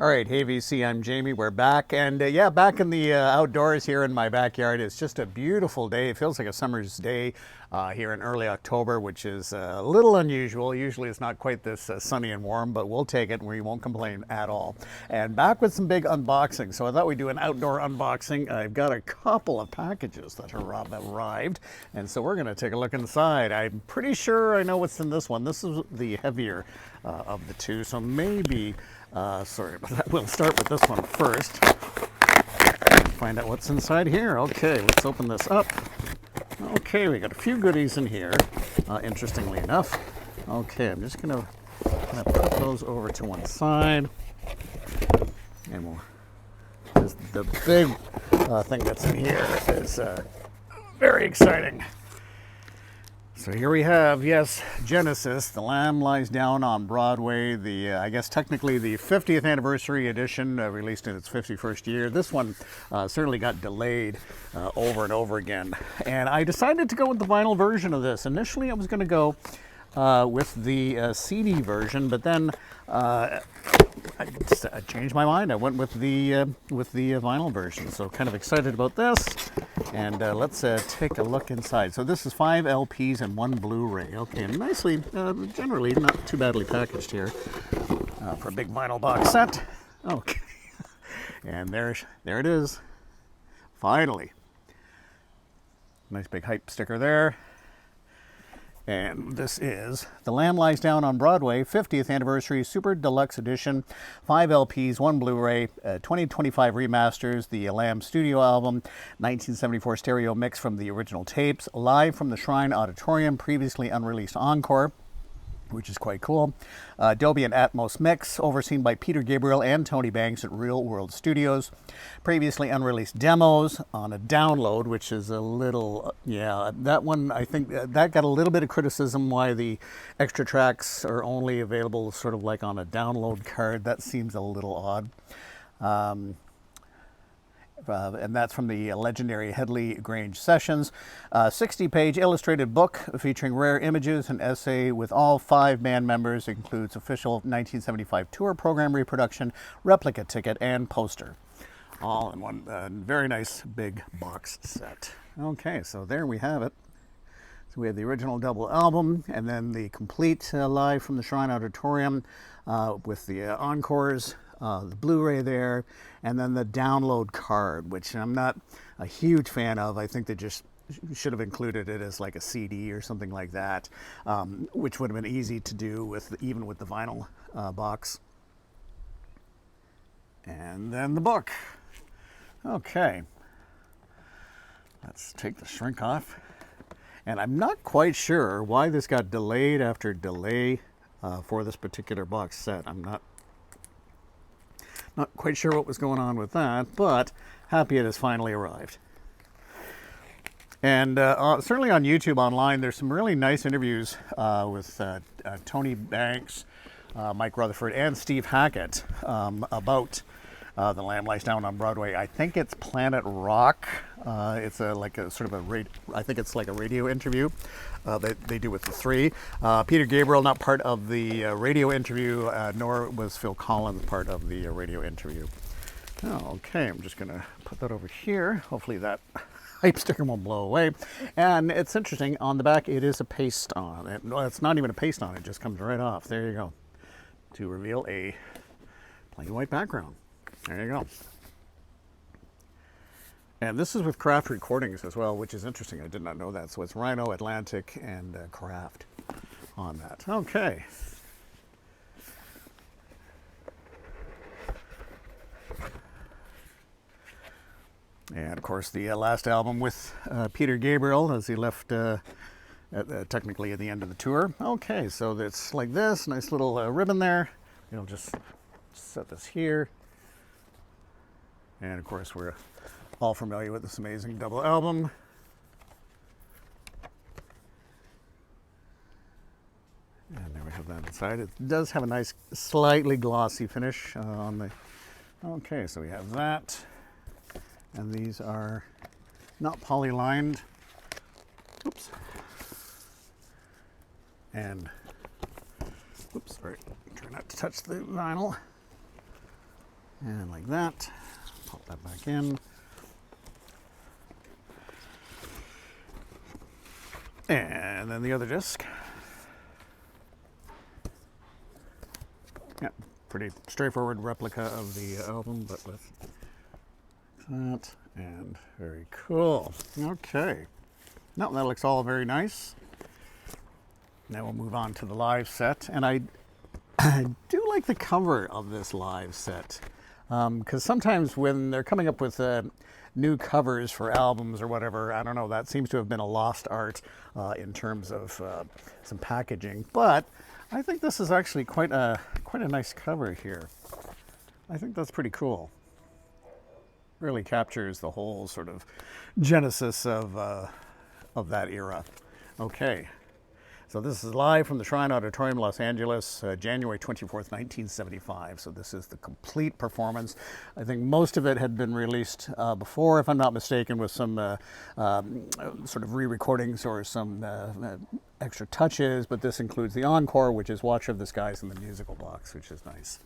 All right, hey VC, I'm Jamie. We're back, and yeah, back in the outdoors here in my backyard. It's just a beautiful day. It feels like a summer's day here in early October, which is a little unusual. Usually it's not quite this sunny and warm, but we'll take it and we won't complain at all. And back with some big unboxing. So I thought we'd do an outdoor unboxing. I've got a couple of packages that have arrived, and so we're going to take a look inside. I'm pretty sure I know what's in this one. This is the heavier of the two, so maybe sorry about that. We'll start with this one first and find out what's inside here. Okay, let's open this up. Okay, we got a few goodies in here, interestingly enough. Okay, I'm just gonna put those over to one side, and the big thing that's in here is very exciting. So here we have, yes, Genesis, The Lamb Lies Down on Broadway, the, I guess technically the 50th anniversary edition, released in its 51st year. This one certainly got delayed over and over again. And I decided to go with the vinyl version of this. Initially I was going to go with the CD version, but then I changed my mind. I went with the vinyl version. So kind of excited about this. And let's take a look inside. So this is 5 LPs and 1 Blu-ray. Okay, nicely, generally not too badly packaged here for a big vinyl box set. Okay, and there it is. Finally, nice big hype sticker there. And this is The Lamb Lies Down on Broadway, 50th Anniversary Super Deluxe Edition, 5 LPs, 1 Blu-ray, 2025 remasters, the Lamb Studio Album, 1974 stereo mix from the original tapes, live from the Shrine Auditorium, previously unreleased encore, which is quite cool. Dolby and Atmos mix, overseen by Peter Gabriel and Tony Banks at Real World Studios. Previously unreleased demos on a download, which is a little, yeah, that one, I think that got a little bit of criticism why the extra tracks are only available sort of like on a download card. That seems a little odd. And that's from the legendary Headley Grange Sessions. 60-page illustrated book featuring rare images and essay with all 5 band members. It includes official 1975 tour program reproduction, replica ticket, and poster. All in one very nice big box set. Okay, so there we have it. So we have the original double album, and then the complete live from the Shrine Auditorium with the encores. The Blu-ray there, and then the download card, which I'm not a huge fan of. I think they just should have included it as like a CD or something like that, which would have been easy to do even with the vinyl box. And then the book. Okay, let's take the shrink off. And I'm not quite sure why this got delayed after delay for this particular box set. I'm not quite sure what was going on with that, but happy it has finally arrived. And certainly on YouTube online, there's some really nice interviews with Tony Banks, Mike Rutherford, and Steve Hackett about The Lamb Lies Down on Broadway. I think it's Planet Rock. It's like a sort of I think it's like a radio interview that they do with the 3. Peter Gabriel, not part of the radio interview, nor was Phil Collins part of the radio interview. Oh, okay, I'm just going to put that over here. Hopefully that hype sticker won't blow away. And it's interesting, on the back it is a paste on. Well, it's not even a paste on, it just comes right off. There you go. To reveal a plain white background. There you go. And this is with Kraft Recordings as well, which is interesting. I did not know that. So it's Rhino, Atlantic, and Kraft on that. Okay. And of course, the last album with Peter Gabriel as he left technically at the end of the tour. Okay, so it's like this, nice little ribbon there. You'll just set this here. And of course, we're all familiar with this amazing double album. And there we have that inside. It does have a nice, slightly glossy finish on the... Okay, so we have that. And these are not poly-lined. Oops. And, oops, sorry, try not to touch the vinyl. And like that. Pop that back in. And then the other disc. Yeah, pretty straightforward replica of the album, but with that. And very cool. Okay. No, that looks all very nice. Now we'll move on to the live set. And I do like the cover of this live set. Because sometimes when they're coming up with new covers for albums or whatever, I don't know, that seems to have been a lost art in terms of some packaging. But I think this is actually quite a nice cover here. I think that's pretty cool. Really captures the whole sort of genesis of that era. Okay. So this is live from the Shrine Auditorium, Los Angeles, January 24th, 1975. So this is the complete performance. I think most of it had been released before, if I'm not mistaken, with some sort of re-recordings or some extra touches, but this includes the encore, which is Watcher of the Skies in the musical box, which is nice.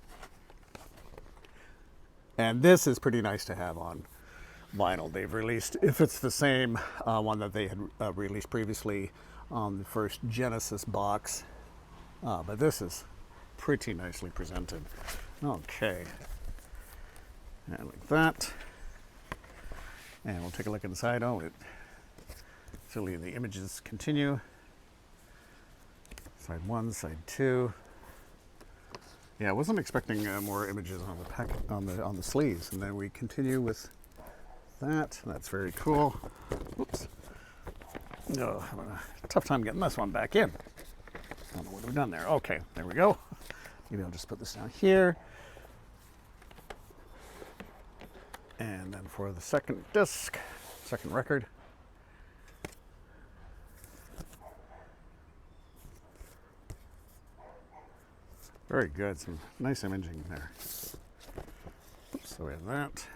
And this is pretty nice to have on vinyl. They've released, if it's the same one that they had released previously, on the first Genesis box, but this is pretty nicely presented. Okay, and like that, and we'll take a look inside. Oh, silly, the images continue. Side 1, side 2. Yeah, I wasn't expecting more images on the pack on the sleeves, and then we continue with that. That's very cool. Oops. No, I'm having a tough time getting this one back in. I don't know what we've done there. Okay, there we go. Maybe I'll just put this down here. And then for the second disc, second record. Very good, some nice imaging there. Oops, so we have that.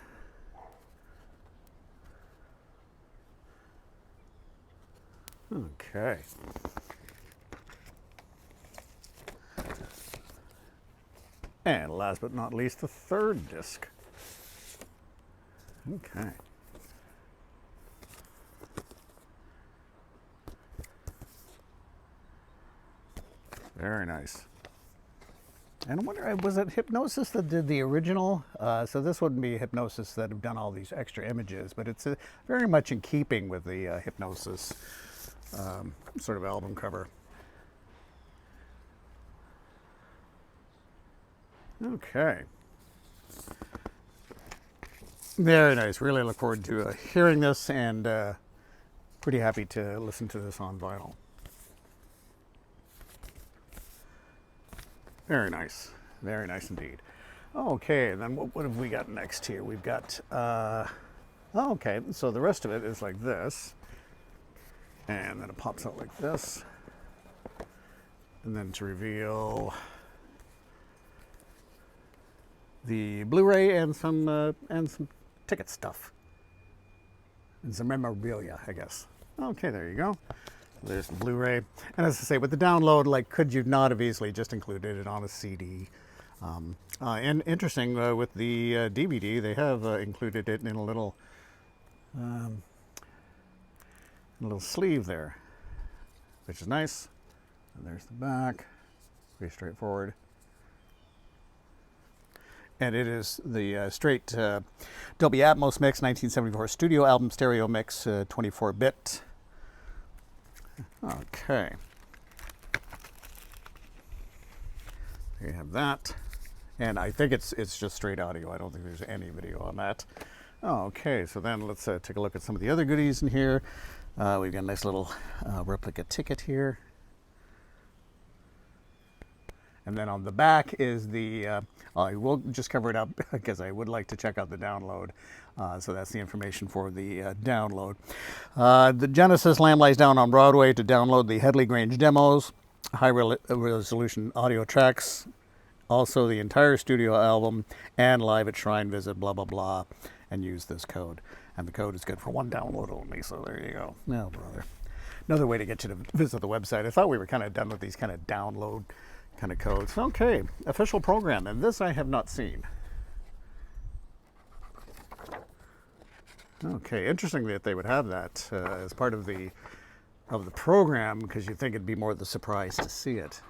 Okay. And last but not least, the third disc. Okay. Very nice. And I wonder, was it Hypnosis that did the original? So this wouldn't be Hypnosis that have done all these extra images, but it's very much in keeping with the Hypnosis sort of album cover. Okay. Very nice. Really look forward to hearing this, and pretty happy to listen to this on vinyl. Very nice. Very nice indeed. Okay, and then what have we got next here? We've got, okay, so the rest of it is like this. And then it pops out like this. And then to reveal the Blu-ray and some ticket stuff. And some memorabilia, I guess. Okay, there you go. There's the Blu-ray. And as I say, with the download, like, could you not have easily just included it on a CD? And interesting, with the DVD, they have included it in a little sleeve there, which is nice. And there's the back, pretty straightforward. And it is the straight Dolby Atmos mix, 1974 studio album stereo mix, 24-bit. Okay. There you have that. And I think it's just straight audio. I don't think there's any video on that. Okay, so then let's take a look at some of the other goodies in here. We've got a nice little replica ticket here. And then on the back is the, I will just cover it up because I would like to check out the download. So that's the information for the download. The Genesis Lamb Lies Down on Broadway to download the Headley Grange demos, high resolution audio tracks, also the entire studio album, and live at Shrine visit, blah, blah, blah, and use this code. And the code is good for one download only, so there you go. Oh, brother. Another way to get you to visit the website. I thought we were kind of done with these kind of download kind of codes. Okay, official program, and this I have not seen. Okay, interesting that they would have that as part of the program, because you think it'd be more the surprise to see it.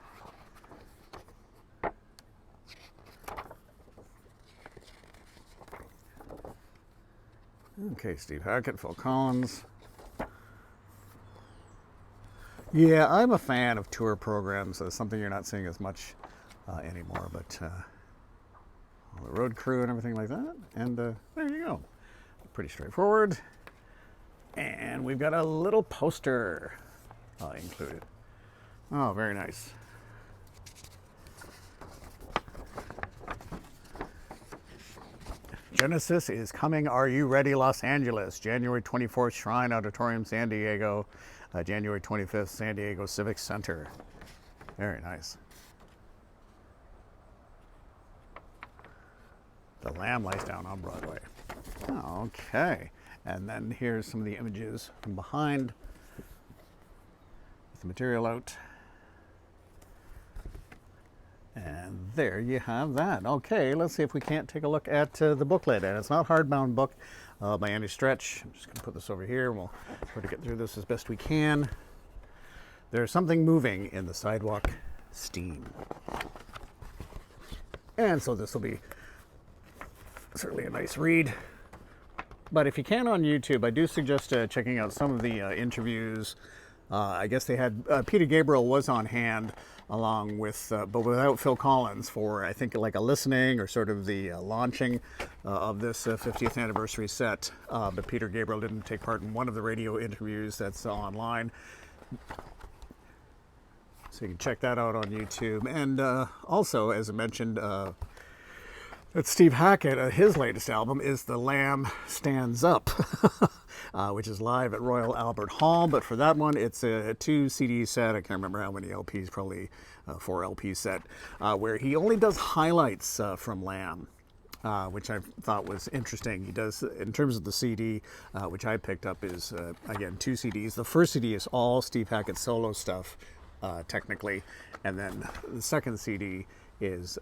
Okay, Steve Hackett, Phil Collins. Yeah, I'm a fan of tour programs. That's something you're not seeing as much anymore, but all the road crew and everything like that. And there you go. Pretty straightforward. And we've got a little poster included. Oh, very nice. Genesis is coming. Are you ready, Los Angeles? January 24th, Shrine Auditorium, San Diego. January 25th, San Diego Civic Center. Very nice. The Lamb lies down on Broadway. Okay. And then here's some of the images from behind with the material out. And there you have that. Okay, let's see if we can't take a look at the booklet. And it's not a hardbound book by any stretch. I'm just going to put this over here and we'll try to get through this as best we can. There's something moving in the sidewalk steam. And so this will be certainly a nice read. But if you can on YouTube, I do suggest checking out some of the interviews. I guess they had Peter Gabriel was on hand along with, but without Phil Collins for, I think, like a listening or sort of the launching of this 50th anniversary set. But Peter Gabriel didn't take part in one of the radio interviews that's online. So you can check that out on YouTube. And also, as I mentioned, that Steve Hackett, his latest album is The Lamb Stands Up, which is live at Royal Albert Hall. But for that one, it's a 2 CD set. I can't remember how many LPs, probably 4 LP set, where he only does highlights from Lamb, which I thought was interesting. He does, in terms of the CD, which I picked up, is, again, 2 CDs. The first CD is all Steve Hackett solo stuff, technically. And then the second CD is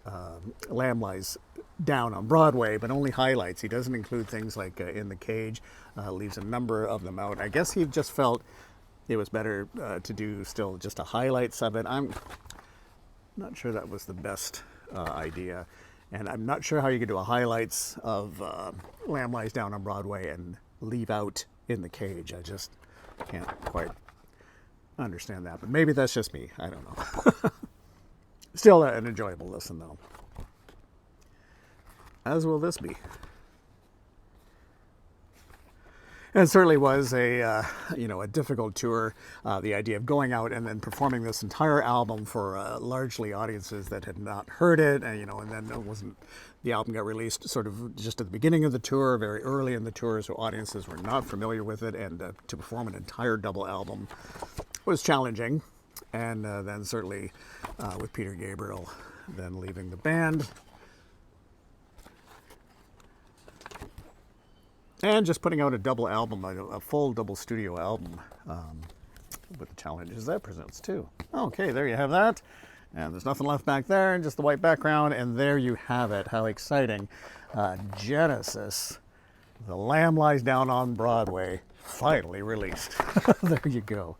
Lamb Lies Down on Broadway, but only highlights. He doesn't include things like In the Cage, leaves a number of them out. I guess he just felt it was better to do still just a highlights of it. I'm not sure that was the best idea, and I'm not sure how you could do a highlights of Lamb Lies Down on Broadway and leave out In the Cage. I just can't quite understand that, but maybe that's just me. I don't know. Still an enjoyable listen, though. As will this be. And it certainly was a difficult tour. The idea of going out and then performing this entire album for largely audiences that had not heard it, and then it wasn't. The album got released sort of just at the beginning of the tour, very early in the tour, so audiences were not familiar with it, and to perform an entire double album was challenging. And then certainly with Peter Gabriel then leaving the band. And just putting out a double album, a full double studio album with the challenges that presents too. Okay, there you have that. And there's nothing left back there, just the white background. And there you have it. How exciting. Genesis, The Lamb Lies Down on Broadway, finally released. There you go.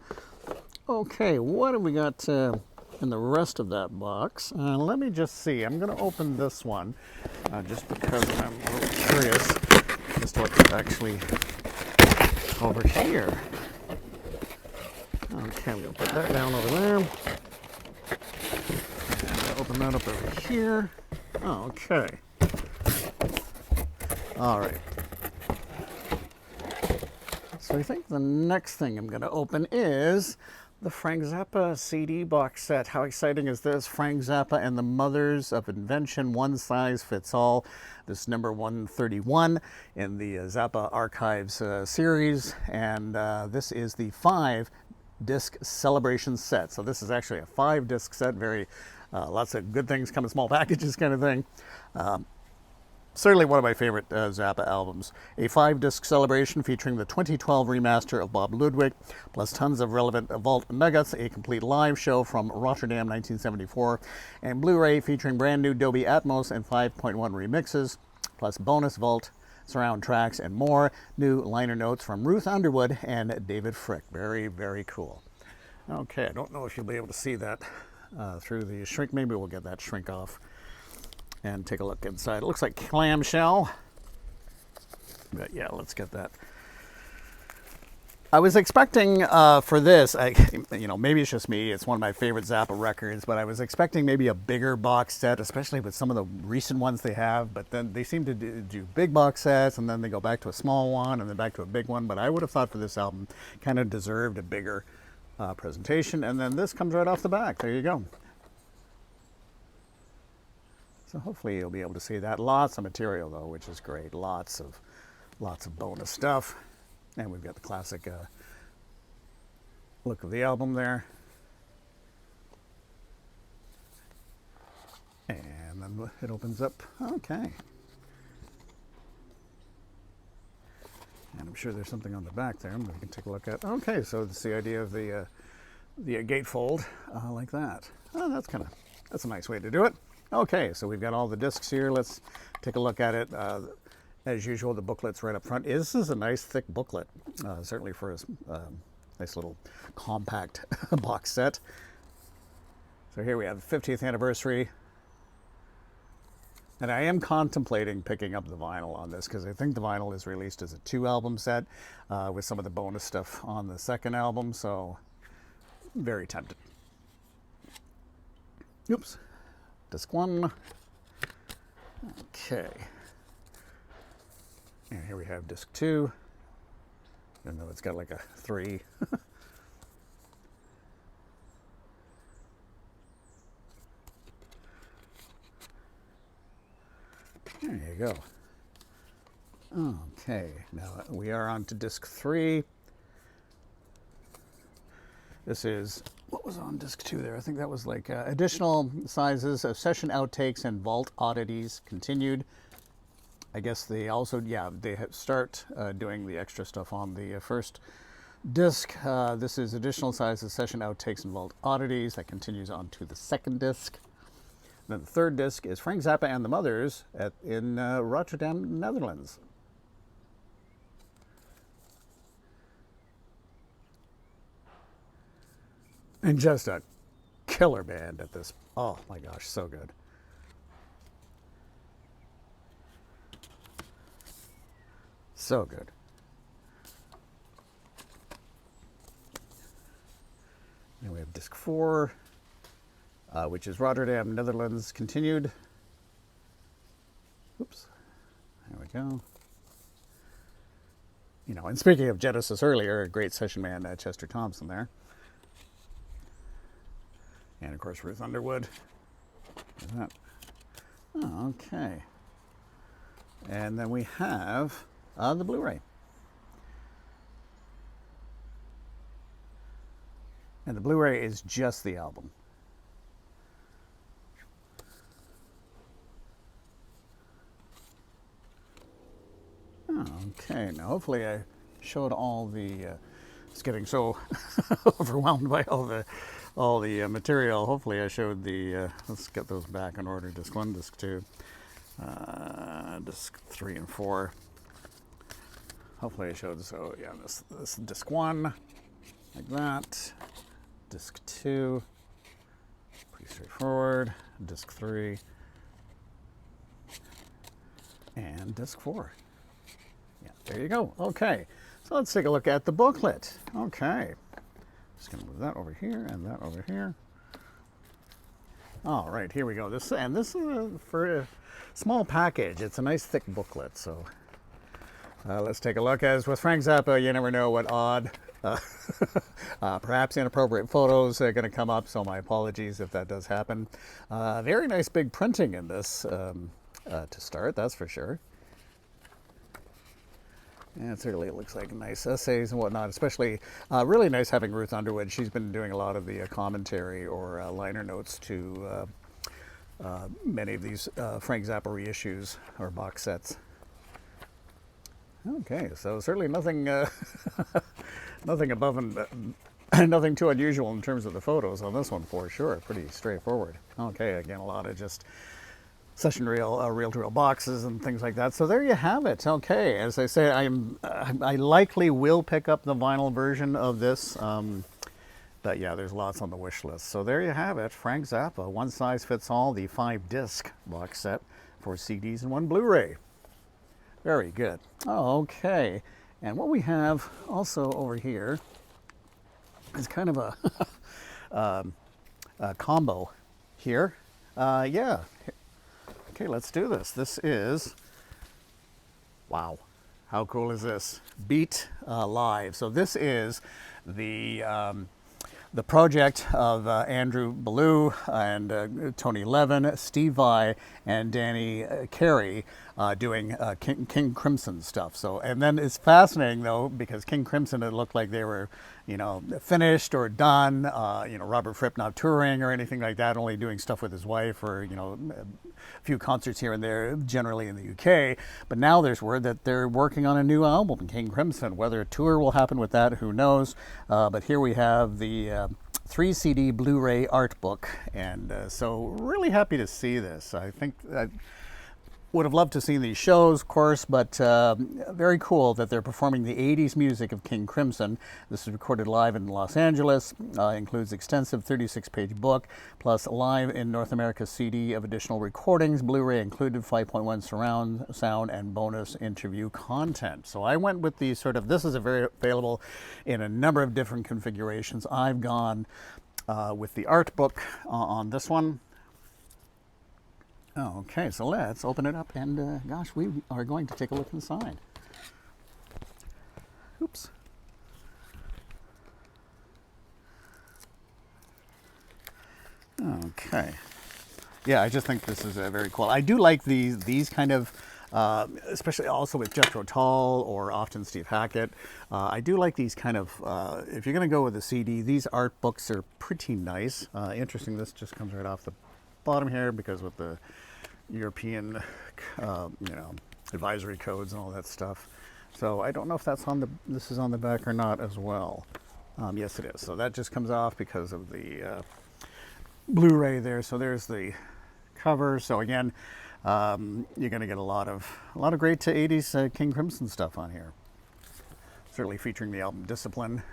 Okay, what have we got in the rest of that box? Let me just see. I'm going to open this one just because I'm a little curious as to what's actually over here. Okay, we'll put that down over there. And open that up over here. Okay. All right. So I think the next thing I'm going to open is the Frank Zappa CD box set. How exciting is this? Frank Zappa and the Mothers of Invention, One Size Fits All. This is number 131 in the Zappa Archives series. And this is the 5-disc celebration set. So this is actually a 5-disc set. Very, lots of good things come in small packages kind of thing. Certainly one of my favorite Zappa albums. A 5-disc celebration featuring the 2012 remaster of Bob Ludwig, plus tons of relevant vault megas, a complete live show from Rotterdam 1974, and Blu-ray featuring brand new Dolby Atmos and 5.1 remixes, plus bonus vault surround tracks, and more. New liner notes from Ruth Underwood and David Frick. Very, very cool. Okay, I don't know if you'll be able to see that through the shrink. Maybe we'll get that shrink off and take a look inside. It looks like clamshell. But yeah, let's get that. I was expecting for this, maybe it's just me, it's one of my favorite Zappa records, but I was expecting maybe a bigger box set, especially with some of the recent ones they have, but then they seem to do big box sets, and then they go back to a small one, and then back to a big one, but I would have thought for this album, kind of deserved a bigger presentation, and then this comes right off the back. There you go. So hopefully you'll be able to see that. Lots of material, though, which is great. Lots of bonus stuff. And we've got the classic look of the album there. And then it opens up. Okay. And I'm sure there's something on the back there we can take a look at. Okay, so it's the idea of the gatefold like that. Oh, that's a nice way to do it. Okay, so we've got all the discs here. Let's take a look at it. As usual, the booklet's right up front. This is a nice thick booklet, certainly for a nice little compact box set. So here we have the 50th anniversary. And I am contemplating picking up the vinyl on this because I think the vinyl is released as a 2-album set with some of the bonus stuff on the second album. So very tempted. Oops. Disc 1. Okay. And here we have disc 2. Even though it's got like a 3. There you go. Okay, now we are on to disc 3. This is, what was on disc 2 there? I think that was like additional sizes of session outtakes and vault oddities continued. I guess they also, they start doing the extra stuff on the first disc. This is additional sizes, session outtakes, and vault oddities. That continues on to the second disc. Then the third disc is Frank Zappa and the Mothers in Rotterdam, Netherlands. And just a killer band at this. Oh my gosh, so good. So good. Then we have disc 4, which is Rotterdam, Netherlands, continued. Oops. There we go. And speaking of Genesis earlier, a great session man, Chester Thompson there. And of course, Ruth Underwood. There's that. Oh, okay. And then we have the Blu-ray. And the Blu-ray is just the album. Okay, now hopefully I showed all the, it's getting so overwhelmed by all the material. Hopefully I showed the, let's get those back in order. Disc 1, disc 2, disc 3 and 4. Hopefully I showed, so yeah, this disc 1, like that. Disc 2, pretty straightforward. Disc 3, and disc 4. Yeah, there you go. Okay, so let's take a look at the booklet. Okay, just gonna move that over here and that over here. All right, here we go. This is for a small package. It's a nice thick booklet, so let's take a look. As with Frank Zappa, you never know what odd, perhaps inappropriate photos are going to come up, so my apologies if that does happen. Very nice big printing in this to start, that's for sure. And it certainly looks like nice essays and whatnot, especially really nice having Ruth Underwood. She's been doing a lot of the commentary or liner notes to many of these Frank Zappa reissues or box sets. Okay, so certainly nothing, nothing above and nothing too unusual in terms of the photos on this one for sure. Pretty straightforward. Okay, again, a lot of just session reel-to-reel boxes and things like that. So there you have it. Okay, as I say, I likely will pick up the vinyl version of this. But yeah, there's lots on the wish list. So there you have it, Frank Zappa, one size fits all, the 5-disc box set, 4 CDs and 1 Blu-ray. Very good. Oh, okay. And what we have also over here is kind of a combo here. Yeah. Okay, let's do this. This is, wow, how cool is this? Beat Live. So this is the project of Andrew Ballou and Tony Levin, Steve Vai, and Danny Carey doing King Crimson stuff. So, and then it's fascinating though, because King Crimson, it looked like they were, you know, finished or done. You know, Robert Fripp not touring or anything like that, only doing stuff with his wife or, you know, a few concerts here and there, generally in the UK. But now there's word that they're working on a new album, King Crimson. Whether a tour will happen with that, who knows? But here we have the 3 CD Blu-ray art book, and so really happy to see this. I think I would have loved to see these shows, of course, but very cool that they're performing the 80s music of King Crimson. This is recorded live in Los Angeles, includes extensive 36-page book, plus live in North America CD of additional recordings, Blu-ray included, 5.1 surround sound, and bonus interview content. So I went with the sort of, this is very available in a number of different configurations. I've gone with the art book on this one. Okay, so let's open it up, and gosh, we are going to take a look inside. Oops. Okay. Yeah, I just think this is very cool. I do like these kind of, especially also with Jethro Tull or often Steve Hackett. I do like these kind of, if you're going to go with a CD, these art books are pretty nice. Interesting, this just comes right off the bottom here because with the European, you know, advisory codes and all that stuff. So I don't know if that's on the, this is on the back or not as well. Yes, it is. So that just comes off because of the Blu-ray there. So there's the cover. So again, you're going to get a lot of great 80s King Crimson stuff on here. Certainly featuring the album Discipline.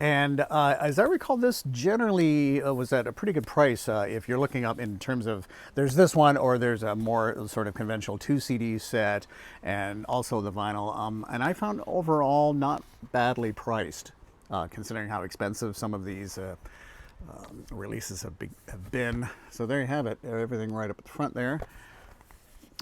And as I recall, this generally was at a pretty good price if you're looking up in terms of, there's this one or there's a more sort of conventional 2 CD set and also the vinyl. And I found overall not badly priced considering how expensive some of these releases have been. So there you have it, everything right up at the front there.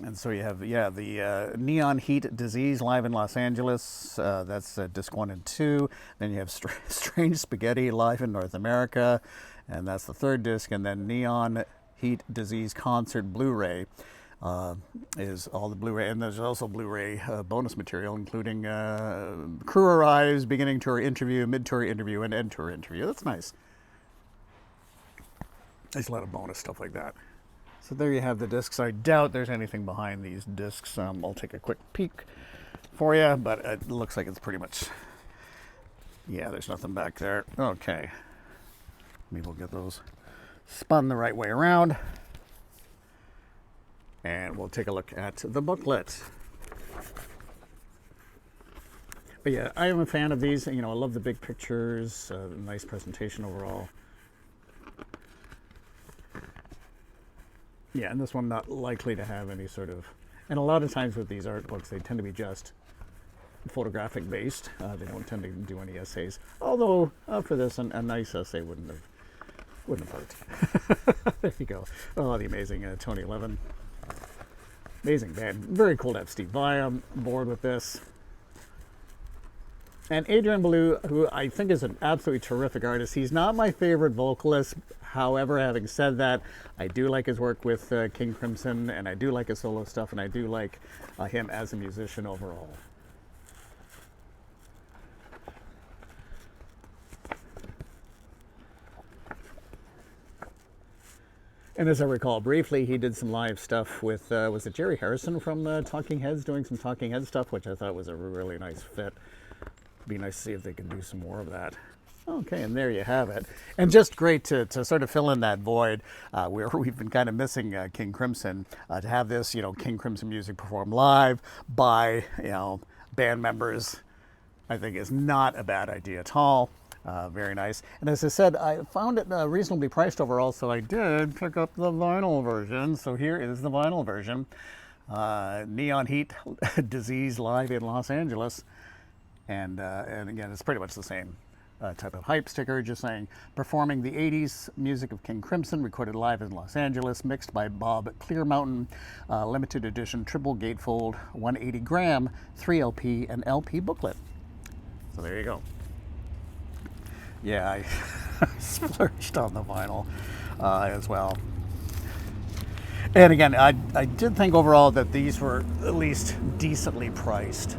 And so you have, yeah, the Neon Heat Disease live in Los Angeles. That's disc 1 and 2. Then you have Strange Spaghetti live in North America. And that's the 3rd disc. And then Neon Heat Disease Concert Blu-ray is all the Blu-ray. And there's also Blu-ray bonus material, including Crew Arrives, Beginning Tour Interview, Mid-Tour Interview, and End Tour Interview. That's nice. There's a lot of bonus stuff like that. So there you have the discs. I doubt there's anything behind these discs. I'll take a quick peek for you, but it looks like it's pretty much, yeah, there's nothing back there. Okay. Maybe we'll get those spun the right way around. And we'll take a look at the booklet. But yeah, I am a fan of these. You know, I love the big pictures, nice presentation overall. Yeah, and this one not likely to have any sort of, and a lot of times with these art books, they tend to be just photographic based. They don't tend to do any essays. Although for this, a nice essay wouldn't have hurt. There you go. Oh, the amazing Tony Levin. Amazing band. Very cool to have Steve Vai on board with this. And Adrian Ballou, who I think is an absolutely terrific artist. He's not my favorite vocalist. However, having said that, I do like his work with King Crimson, and I do like his solo stuff, and I do like him as a musician overall. And as I recall briefly, he did some live stuff with, was it Jerry Harrison from Talking Heads, doing some Talking Heads stuff, which I thought was a really nice fit. be nice to see if they can do some more of that. Okay, and there you have it. And just great to sort of fill in that void where we've been kind of missing King Crimson. To have this, King Crimson music performed live by, band members, I think is not a bad idea at all. Very nice. And as I said, I found it reasonably priced overall, so I did pick up the vinyl version. So here is the vinyl version. Neon Heat Disease live in Los Angeles. And again, it's pretty much the same type of hype sticker, just saying, performing the 80s music of King Crimson, recorded live in Los Angeles, mixed by Bob Clearmountain, limited edition triple gatefold, 180 gram, 3 LP, and LP booklet. So there you go. Yeah, I splurged on the vinyl as well. And again, I did think overall that these were at least decently priced.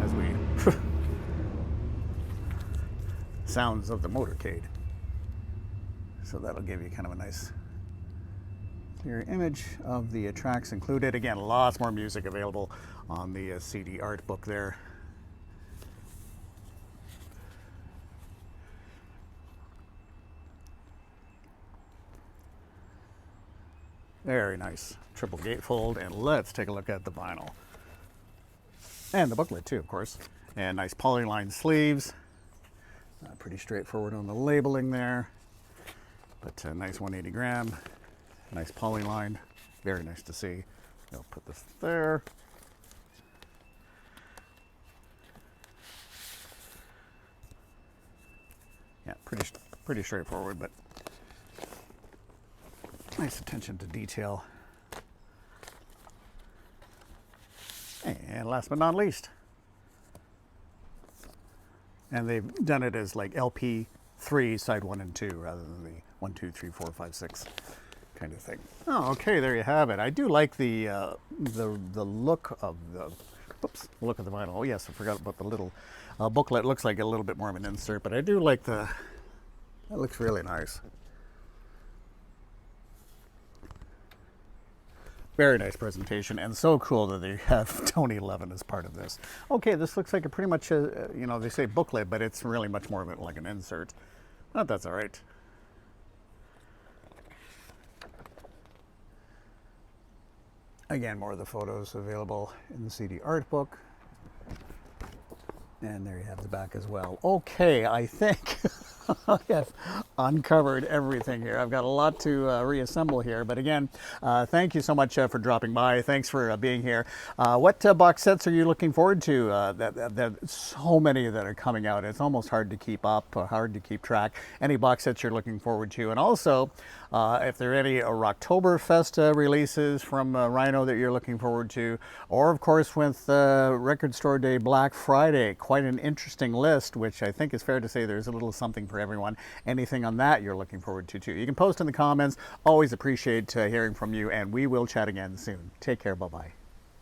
As we sounds of the motorcade. So that'll give you kind of a nice clear image of the tracks included. Again, lots more music available on the CD art book there. Very nice triple gatefold, and let's take a look at the vinyl. And the booklet too, of course. And nice polyline sleeves. Pretty straightforward on the labeling there, but nice 180 gram, nice polyline, very nice to see. I'll put this there. Yeah, pretty straightforward, but nice attention to detail. And last but not least, and they've done it as like LP3 side 1 and 2 rather than the 1, 2, 3, 4, 5, 6 kind of thing. Oh, okay, there you have it. I do like the look of the look of the vinyl. Oh yes, I forgot about the little booklet. It looks like a little bit more of an insert, but I do like that looks really nice. Very nice presentation, and so cool that they have Tony Levin as part of this. Okay, this looks like a pretty much, they say booklet, but it's really much more of it like an insert. But that's all right. Again, more of the photos available in the CD art book. And there you have the back as well. Okay, I think I have uncovered everything here. I've got a lot to reassemble here, but again, thank you so much for dropping by. Thanks for being here. What box sets are you looking forward to? That so many that are coming out. It's almost hard to keep up, hard to keep track. Any box sets you're looking forward to, and also if there are any Rocktoberfest releases from Rhino that you're looking forward to, or of course with Record Store Day Black Friday. Quite an interesting list, which I think is fair to say there's a little something for everyone. Anything on that you're looking forward to too. You can post in the comments. Always appreciate hearing from you, and we will chat again soon. Take care. Bye-bye.